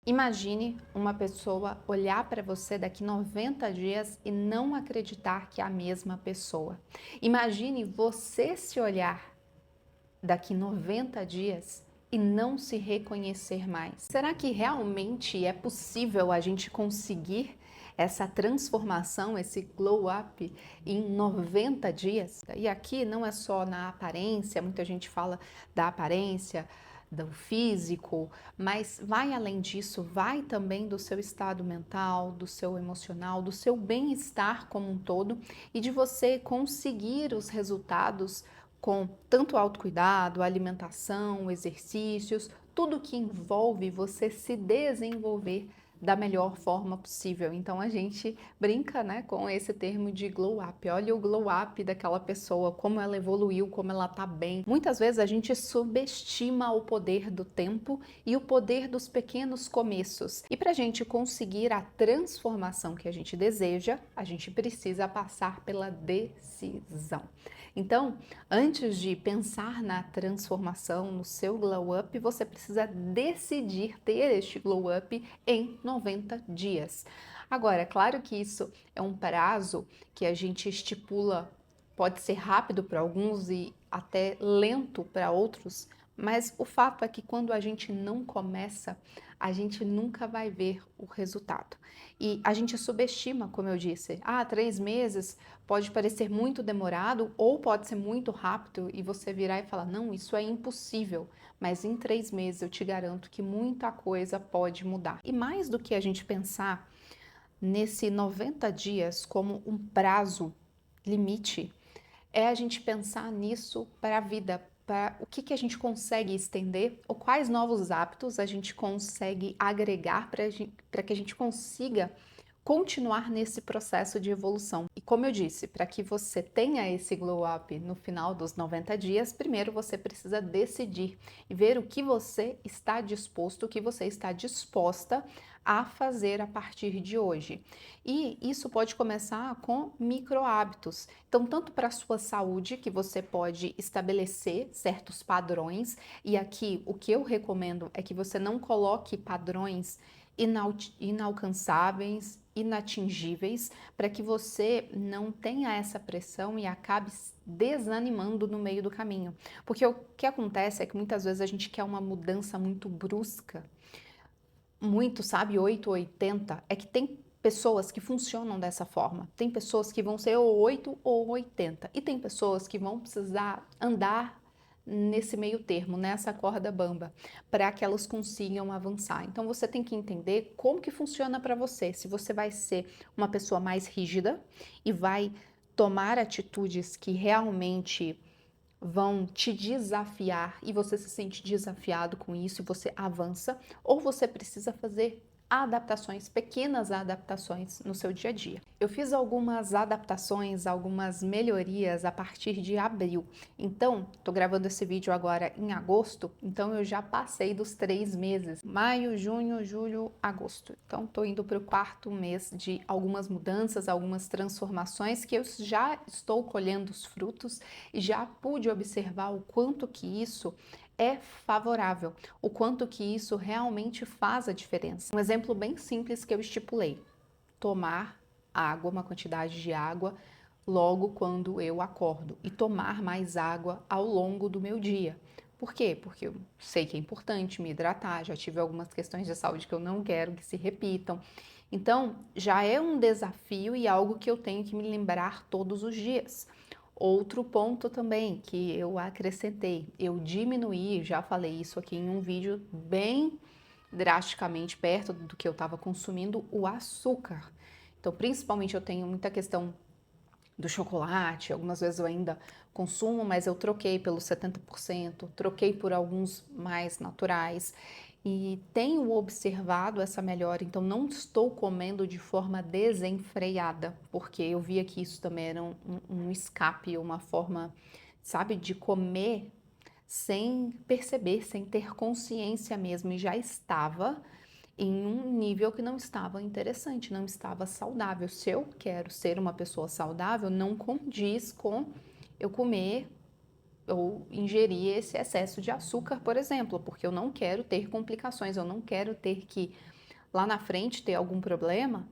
Imagine uma pessoa olhar para você daqui 90 dias e não acreditar que é a mesma pessoa. Imagine você se olhar daqui 90 dias e não se reconhecer mais. Será que realmente é possível a gente conseguir essa transformação, esse glow up em 90 dias? E aqui não é só na aparência, muita gente fala da aparência, do físico, mas vai além disso, vai também do seu estado mental, do seu emocional, do seu bem-estar como um todo e de você conseguir os resultados com tanto autocuidado, alimentação, exercícios, tudo que envolve você se desenvolver da melhor forma possível. Então a gente brinca, né, com esse termo de glow up. Olha o glow up daquela pessoa, como ela evoluiu, como ela tá bem. Muitas vezes a gente subestima o poder do tempo e o poder dos pequenos começos. E para a gente conseguir a transformação que a gente deseja, a gente precisa passar pela decisão. Então, antes de pensar na transformação, no seu glow up, você precisa decidir ter este glow up em 90 dias. Agora, é claro que isso é um prazo que a gente estipula, pode ser rápido para alguns e até lento para outros, mas o fato é que quando a gente não começa, a gente nunca vai ver o resultado. E a gente subestima, como eu disse, 3 meses pode parecer muito demorado ou pode ser muito rápido e você virar e falar, não, isso é impossível. Mas em 3 meses eu te garanto que muita coisa pode mudar. E mais do que a gente pensar nesse 90 dias como um prazo limite, é a gente pensar nisso para a vida, para o que a gente consegue estender, ou quais novos hábitos a gente consegue agregar para que a gente consiga continuar nesse processo de evolução. E como eu disse, para que você tenha esse glow up no final dos 90 dias, primeiro você precisa decidir e ver o que você está disposto, o que você está disposta a fazer a partir de hoje. E isso pode começar com micro hábitos. Então, tanto para a sua saúde, que você pode estabelecer certos padrões, e aqui o que eu recomendo é que você não coloque padrões inalcançáveis, inatingíveis, para que você não tenha essa pressão e acabe desanimando no meio do caminho. Porque o que acontece é que muitas vezes a gente quer uma mudança muito brusca, muito, sabe, 8 ou 80, é que tem pessoas que funcionam dessa forma. Tem pessoas que vão ser ou 8 ou 80 e tem pessoas que vão precisar andar nesse meio termo, nessa corda bamba, para que elas consigam avançar. Então você tem que entender como que funciona para você. Se você vai ser uma pessoa mais rígida e vai tomar atitudes que realmente vão te desafiar e você se sente desafiado com isso e você avança, ou você precisa fazer adaptações, pequenas adaptações no seu dia a dia. Eu fiz algumas adaptações, algumas melhorias a partir de abril. Então, tô gravando esse vídeo agora em agosto, então eu já passei dos 3 meses, maio, junho, julho, agosto. Então, tô indo para o quarto mês de algumas mudanças, algumas transformações que eu já estou colhendo os frutos e já pude observar o quanto que isso é favorável, o quanto que isso realmente faz a diferença. Um exemplo bem simples que eu estipulei: tomar água, uma quantidade de água logo quando eu acordo e tomar mais água ao longo do meu dia. Por quê? Porque eu sei que é importante me hidratar, já tive algumas questões de saúde que eu não quero que se repitam. Então, já é um desafio e algo que eu tenho que me lembrar todos os dias. Outro ponto também que eu acrescentei, eu diminuí, já falei isso aqui em um vídeo bem drasticamente perto do que eu estava consumindo, o açúcar. Então, principalmente eu tenho muita questão do chocolate, algumas vezes eu ainda consumo, mas eu troquei pelos 70%, troquei por alguns mais naturais e tenho observado essa melhora, então não estou comendo de forma desenfreada, porque eu via que isso também era um escape, uma forma, sabe, de comer sem perceber, sem ter consciência mesmo, e já estava em um nível que não estava interessante, não estava saudável. Se eu quero ser uma pessoa saudável, não condiz com eu comer ou ingerir esse excesso de açúcar, por exemplo, porque eu não quero ter complicações, eu não quero ter que lá na frente ter algum problema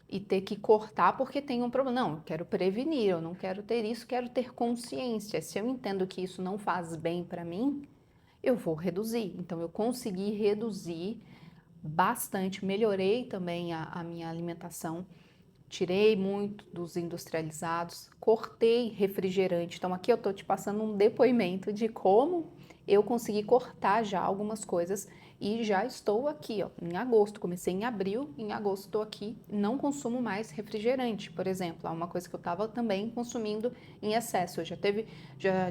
e ter que cortar porque tem um problema. Não, eu quero prevenir, eu não quero ter isso, quero ter consciência. Se eu entendo que isso não faz bem para mim, eu vou reduzir. Então, eu consegui reduzir bastante, melhorei também a minha alimentação, tirei muito dos industrializados, cortei refrigerante. Então, aqui eu tô te passando um depoimento de como eu consegui cortar já algumas coisas e já estou aqui, ó, em agosto. Comecei em abril, em agosto estou aqui, não consumo mais refrigerante, por exemplo. É uma coisa que eu estava também consumindo em excesso. Já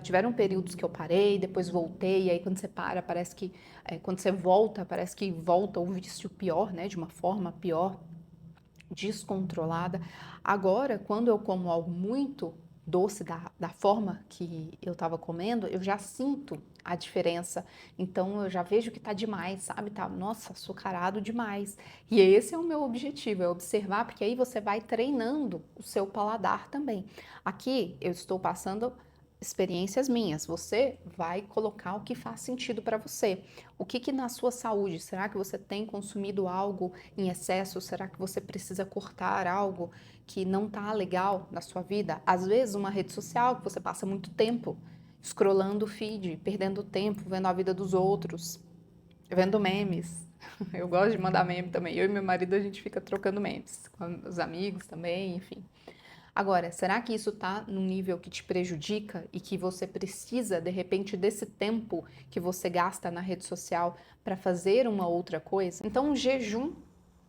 tiveram períodos que eu parei, depois voltei, e aí quando você para, parece que, quando você volta, parece que volta o vício pior, né, de uma forma pior, descontrolada. Agora, quando eu como algo muito doce da forma que eu estava comendo, eu já sinto a diferença. Então eu já vejo que tá demais, sabe? Tá, nossa, açucarado demais. E esse é o meu objetivo, é observar, porque aí você vai treinando o seu paladar também. Aqui eu estou passando experiências minhas. Você vai colocar o que faz sentido para você. O que na sua saúde, será que você tem consumido algo em excesso? Será que você precisa cortar algo que não tá legal na sua vida? Às vezes uma rede social que você passa muito tempo scrollando o feed, perdendo tempo vendo a vida dos outros, vendo memes. Eu gosto de mandar meme também. Eu e meu marido a gente fica trocando memes com os amigos também, enfim. Agora, será que isso está num nível que te prejudica e que você precisa, de repente, desse tempo que você gasta na rede social para fazer uma outra coisa? Então, um jejum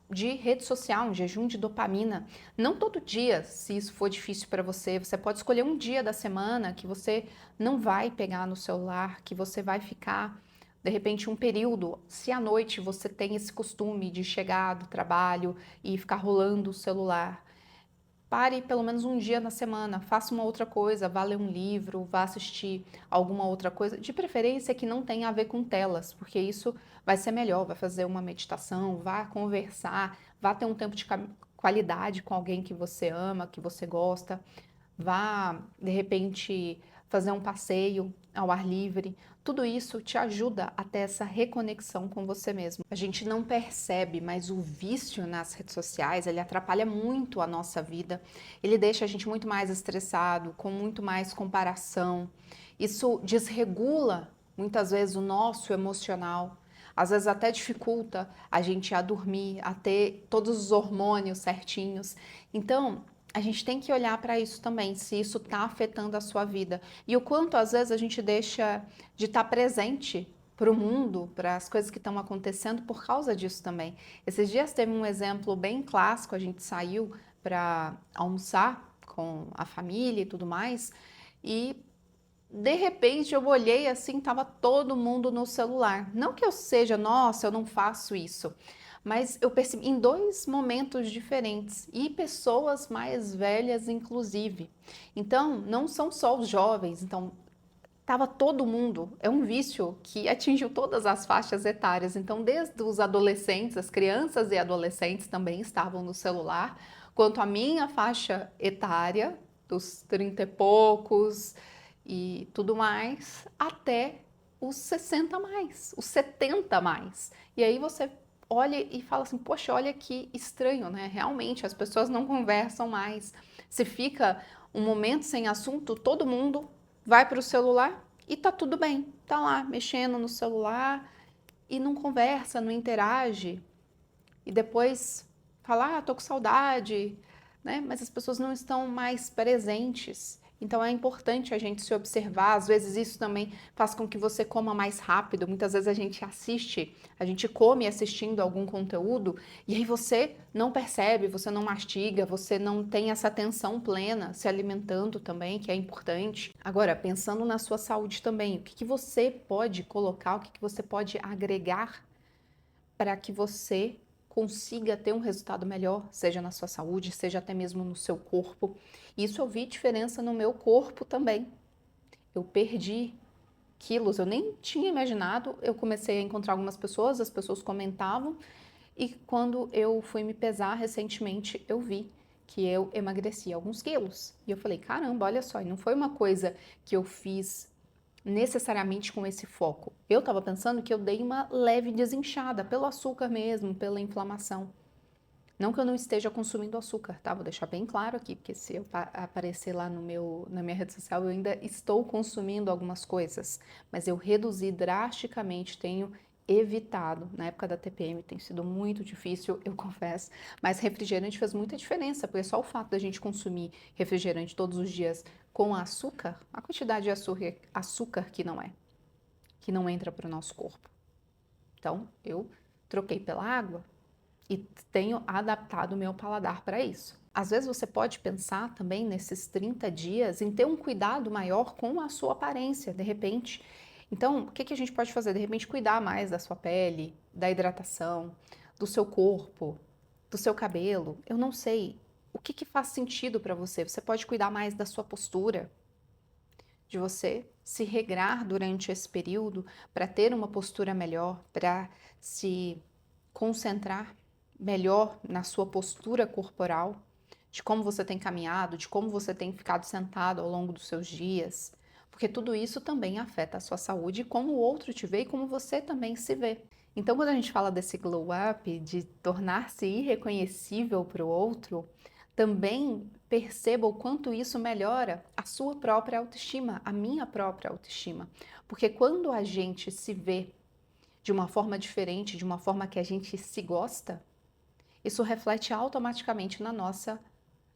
de rede social, um jejum de dopamina. Não todo dia, se isso for difícil para você, você pode escolher um dia da semana que você não vai pegar no celular, que você vai ficar, de repente, um período. Se à noite você tem esse costume de chegar do trabalho e ficar rolando o celular, pare pelo menos um dia na semana, faça uma outra coisa, vá ler um livro, vá assistir alguma outra coisa, de preferência que não tenha a ver com telas, porque isso vai ser melhor, vai fazer uma meditação, vá conversar, vá ter um tempo de qualidade com alguém que você ama, que você gosta, vá, de repente, fazer um passeio ao ar livre. Tudo isso te ajuda a ter essa reconexão com você mesmo. A gente não percebe, mas o vício nas redes sociais, ele atrapalha muito a nossa vida. Ele deixa a gente muito mais estressado, com muito mais comparação. Isso desregula muitas vezes o nosso emocional. Às vezes até dificulta a gente a dormir, a ter todos os hormônios certinhos. Então, a gente tem que olhar para isso também, se isso está afetando a sua vida. E o quanto às vezes a gente deixa de estar presente para o mundo, para as coisas que estão acontecendo por causa disso também. Esses dias teve um exemplo bem clássico, a gente saiu para almoçar com a família e tudo mais, e de repente eu olhei assim, tava todo mundo no celular. Não que eu seja, nossa, eu não faço isso, mas eu percebi em dois momentos diferentes e pessoas mais velhas, inclusive. Então, não são só os jovens, então tava todo mundo. É um vício que atingiu todas as faixas etárias. Então, desde os adolescentes, as crianças e adolescentes também estavam no celular, quanto a minha faixa etária, dos 30 e poucos e tudo mais, até os 60 mais, os 70 mais. E aí você olha e fala assim, poxa, olha que estranho, né? Realmente, as pessoas não conversam mais. Se fica um momento sem assunto, todo mundo vai para o celular e tá tudo bem. Tá lá mexendo no celular e não conversa, não interage. E depois fala, tô com saudade, né? Mas as pessoas não estão mais presentes. Então é importante a gente se observar. Às vezes isso também faz com que você coma mais rápido. Muitas vezes a gente assiste, a gente come assistindo algum conteúdo e aí você não percebe, você não mastiga, você não tem essa atenção plena se alimentando também, que é importante. Agora, pensando na sua saúde também, o que você pode colocar, o que você pode agregar para que você consiga ter um resultado melhor, seja na sua saúde, seja até mesmo no seu corpo. Isso eu vi diferença no meu corpo também. Eu perdi quilos, eu nem tinha imaginado. Eu comecei a encontrar algumas pessoas, as pessoas comentavam, e quando eu fui me pesar recentemente, eu vi que eu emagreci alguns quilos. E eu falei, caramba, olha só, e não foi uma coisa que eu fiz necessariamente com esse foco. Eu estava pensando que eu dei uma leve desinchada pelo açúcar mesmo, pela inflamação. Não que eu não esteja consumindo açúcar, tá? Vou deixar bem claro aqui, porque se eu aparecer lá na minha rede social, eu ainda estou consumindo algumas coisas, mas eu reduzi drasticamente, tenho evitado. Na época da TPM tem sido muito difícil, eu confesso, mas refrigerante faz muita diferença, porque só o fato da gente consumir refrigerante todos os dias com açúcar, a quantidade de açúcar que não entra para o nosso corpo. Então, eu troquei pela água, e tenho adaptado o meu paladar para isso. Às vezes você pode pensar também nesses 30 dias em ter um cuidado maior com a sua aparência, de repente. Então, o que a gente pode fazer? De repente, cuidar mais da sua pele, da hidratação, do seu corpo, do seu cabelo. Eu não sei. O que faz sentido para você? Você pode cuidar mais da sua postura, de você se regrar durante esse período para ter uma postura melhor, para se concentrar melhor na sua postura corporal, de como você tem caminhado, de como você tem ficado sentado ao longo dos seus dias, porque tudo isso também afeta a sua saúde e como o outro te vê e como você também se vê. Então, quando a gente fala desse glow up, de tornar-se irreconhecível para o outro, também perceba o quanto isso melhora a sua própria autoestima, a minha própria autoestima. Porque quando a gente se vê de uma forma diferente, de uma forma que a gente se gosta, isso reflete automaticamente na nossa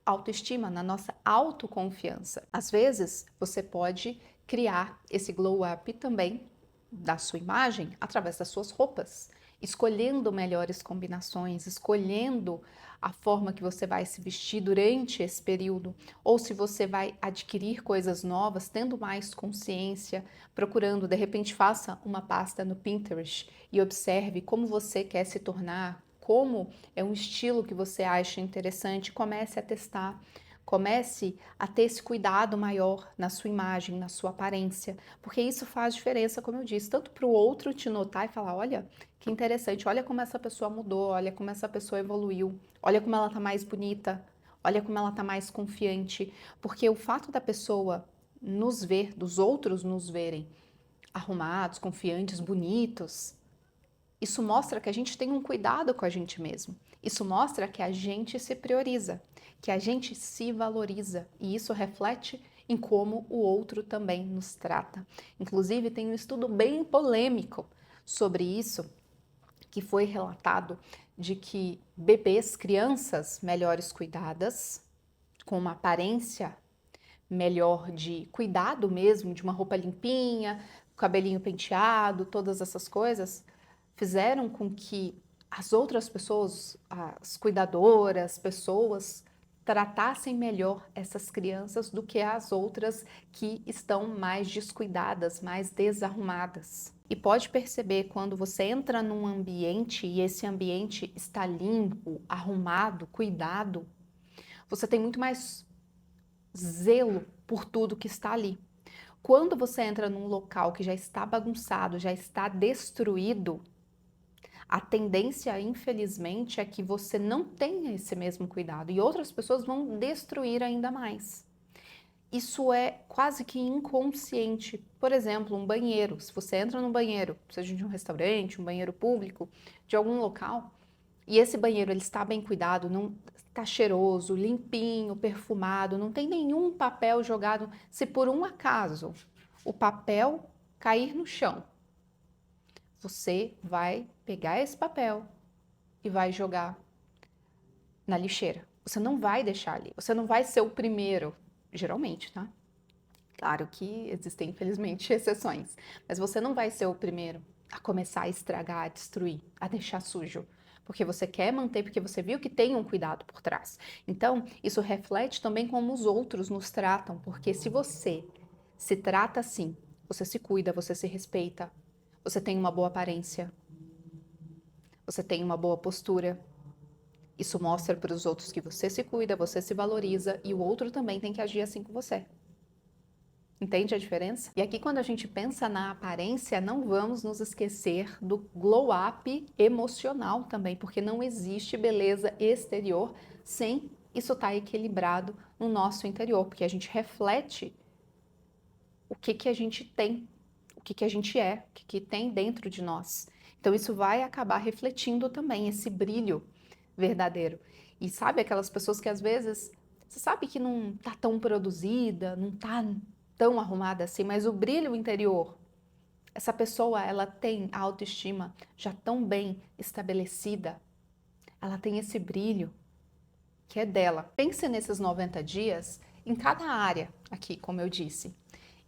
autoestima, na nossa autoconfiança. Às vezes, você pode criar esse glow up também da sua imagem através das suas roupas, escolhendo melhores combinações, escolhendo a forma que você vai se vestir durante esse período, ou se você vai adquirir coisas novas, tendo mais consciência, procurando, de repente faça uma pasta no Pinterest e observe como você quer se tornar, como é um estilo que você acha interessante, comece a testar. Comece a ter esse cuidado maior na sua imagem, na sua aparência, porque isso faz diferença, como eu disse, tanto para o outro te notar e falar, olha, que interessante, olha como essa pessoa mudou, olha como essa pessoa evoluiu, olha como ela tá mais bonita, olha como ela tá mais confiante, porque o fato da pessoa nos ver, dos outros nos verem arrumados, confiantes, bonitos, isso mostra que a gente tem um cuidado com a gente mesmo. Isso mostra que a gente se prioriza, que a gente se valoriza e isso reflete em como o outro também nos trata. Inclusive, tem um estudo bem polêmico sobre isso, que foi relatado de que bebês, crianças melhores cuidadas, com uma aparência melhor de cuidado mesmo, de uma roupa limpinha, cabelinho penteado, todas essas coisas, fizeram com que as outras pessoas, as cuidadoras, pessoas, tratassem melhor essas crianças do que as outras que estão mais descuidadas, mais desarrumadas. E pode perceber quando você entra num ambiente e esse ambiente está limpo, arrumado, cuidado, você tem muito mais zelo por tudo que está ali. Quando você entra num local que já está bagunçado, já está destruído, a tendência, infelizmente, é que você não tenha esse mesmo cuidado e outras pessoas vão destruir ainda mais. Isso é quase que inconsciente. Por exemplo, um banheiro. Se você entra num banheiro, seja de um restaurante, um banheiro público, de algum local, e esse banheiro ele está bem cuidado, não está cheiroso, limpinho, perfumado, não tem nenhum papel jogado. Se por um acaso o papel cair no chão, você vai pegar esse papel e vai jogar na lixeira. Você não vai deixar ali. Você não vai ser o primeiro, geralmente, tá? Claro que existem, infelizmente, exceções, mas você não vai ser o primeiro a começar a estragar, a destruir, a deixar sujo, porque você quer manter, porque você viu que tem um cuidado por trás. Então, isso reflete também como os outros nos tratam, porque se você se trata assim, você se cuida, você se respeita, você tem uma boa aparência, você tem uma boa postura, isso mostra para os outros que você se cuida, você se valoriza e o outro também tem que agir assim com você. Entende a diferença? E aqui, quando a gente pensa na aparência, não vamos nos esquecer do glow up emocional também, porque não existe beleza exterior sem isso estar equilibrado no nosso interior, porque a gente reflete o que a gente tem que a gente é, o que tem dentro de nós. Então isso vai acabar refletindo também esse brilho verdadeiro. E sabe aquelas pessoas que às vezes você sabe que não tá tão produzida, não tá tão arrumada assim, mas o brilho interior, essa pessoa, ela tem a autoestima já tão bem estabelecida, ela tem esse brilho que é dela. Pense nesses 90 dias em cada área aqui, como eu disse.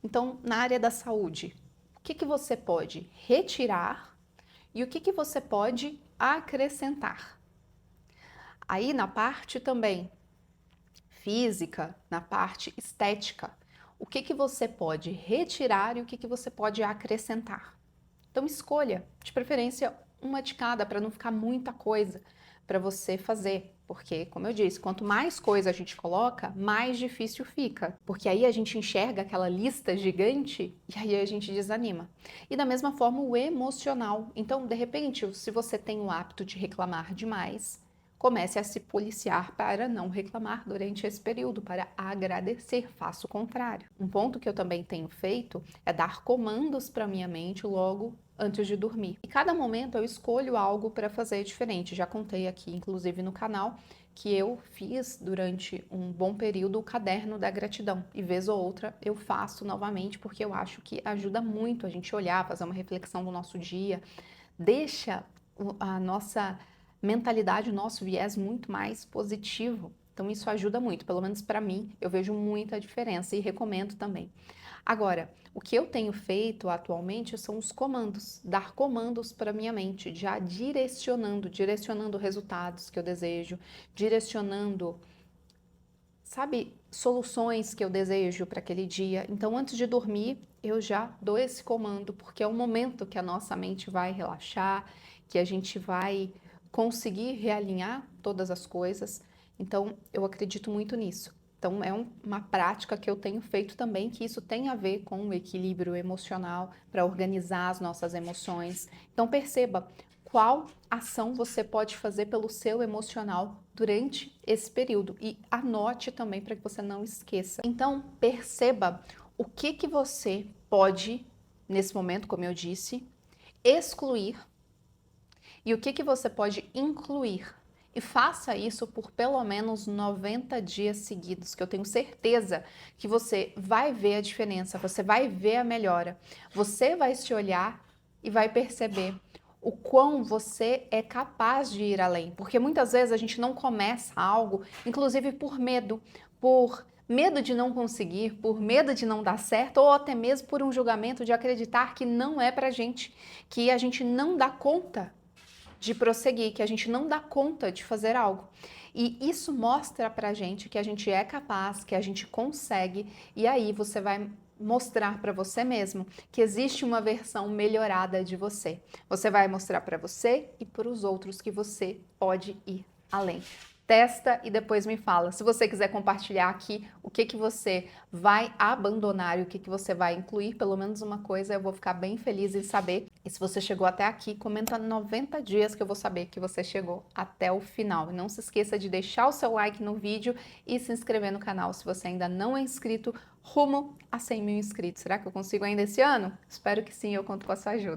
Então, na área da saúde, o que você pode retirar e o que você pode acrescentar? Aí na parte também física, na parte estética, o que você pode retirar e o que você pode acrescentar? Então escolha, de preferência, uma de cada, para não ficar muita coisa para você fazer. Porque, como eu disse, quanto mais coisa a gente coloca, mais difícil fica. Porque aí a gente enxerga aquela lista gigante e aí a gente desanima. E da mesma forma o emocional. Então, de repente, se você tem o hábito de reclamar demais, comece a se policiar para não reclamar durante esse período, para agradecer, faça o contrário. Um ponto que eu também tenho feito é dar comandos para minha mente logo antes de dormir. E cada momento eu escolho algo para fazer diferente. Já contei aqui, inclusive no canal, que eu fiz durante um bom período o caderno da gratidão. E vez ou outra eu faço novamente, porque eu acho que ajuda muito a gente olhar, fazer uma reflexão do nosso dia, deixa a nossa mentalidade, o nosso viés muito mais positivo. Então isso ajuda muito, pelo menos para mim, eu vejo muita diferença e recomendo também. Agora, o que eu tenho feito atualmente são os comandos, dar comandos para minha mente, já direcionando resultados que eu desejo, direcionando, sabe, soluções que eu desejo para aquele dia. Então, antes de dormir, eu já dou esse comando, porque é o momento que a nossa mente vai relaxar, que a gente vai conseguir realinhar todas as coisas. Então, eu acredito muito nisso. Então, é uma prática que eu tenho feito também, que isso tem a ver com o equilíbrio emocional, para organizar as nossas emoções. Então, perceba qual ação você pode fazer pelo seu emocional durante esse período e anote também para que você não esqueça. Então, perceba o que você pode, nesse momento, como eu disse, excluir e o que você pode incluir. E faça isso por pelo menos 90 dias seguidos, que eu tenho certeza que você vai ver a diferença, você vai ver a melhora. Você vai se olhar e vai perceber o quão você é capaz de ir além. Porque muitas vezes a gente não começa algo, inclusive por medo de não conseguir, por medo de não dar certo, ou até mesmo por um julgamento de acreditar que não é pra gente, que a gente não dá conta de prosseguir, que a gente não dá conta de fazer algo. E isso mostra pra gente que a gente é capaz, que a gente consegue, e aí você vai mostrar para você mesmo que existe uma versão melhorada de você. Você vai mostrar para você e para os outros que você pode ir além. Testa e depois me fala. Se você quiser compartilhar aqui o que você vai abandonar e o que você vai incluir, pelo menos uma coisa, eu vou ficar bem feliz em saber. E se você chegou até aqui, comenta 90 dias que eu vou saber que você chegou até o final. E não se esqueça de deixar o seu like no vídeo e se inscrever no canal se você ainda não é inscrito, rumo a 100 mil inscritos. Será que eu consigo ainda esse ano? Espero que sim, eu conto com a sua ajuda.